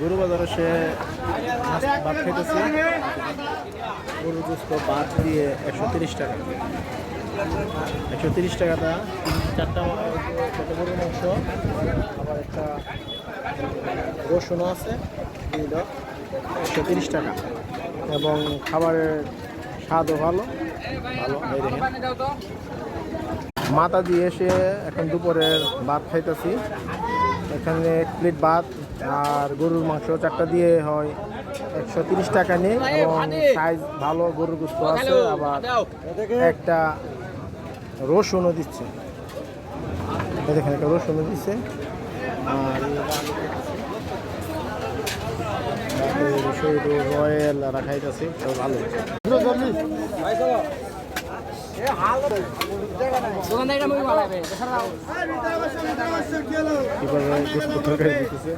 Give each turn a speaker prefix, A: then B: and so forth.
A: গরু বাজারে সে ভাত খাইতেছে। গরুর গোস্ত ভাত দিয়ে 130 টাকা। 130 টাকাটা চারটা গরুর মাংস, আবার একটা রসুনও আছে, 130 টাকা। এবং খাবারের স্বাদও ভালো ভালো। এই দেখেন মাথা দিয়ে এসে এখন দুপুরের ভাত খাইতেছি। এখানে এক প্লেট ভাত আর গরুর মাংস চারটা দিয়ে হয় 130 টাকা নিয়ে, এবং সাইজ ভালো গরুর গোস্ত আছে, আবার একটা রসুনও দিচ্ছে। দেখেন একটা রসুনও দিচ্ছে। আর রয়েল রাখাইতেছি, ভালো কিভাবে তরকারি দিতেছে।